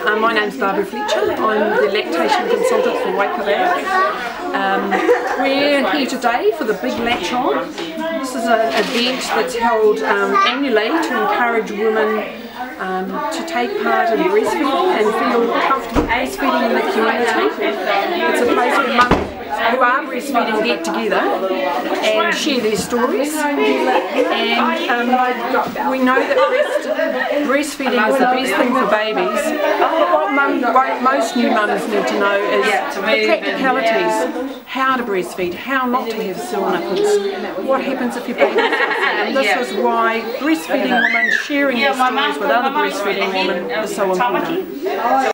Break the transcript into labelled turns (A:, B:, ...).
A: my name's Barbara Fletcher. I'm the lactation consultant for Waikato. We're here today for the big Latch On. This is an event that's held annually to encourage women to take part in breastfeeding and feel comfortable breastfeeding in the community. It's a place where mums who are breastfeeding get together and share their stories, and we know that breastfeeding is the best thing for babies. What most new mums need to know is the practicalities, how to breastfeed, how not to have sore nipples, what happens if your baby is and this is why breastfeeding women sharing their stories with other breastfeeding women is so important.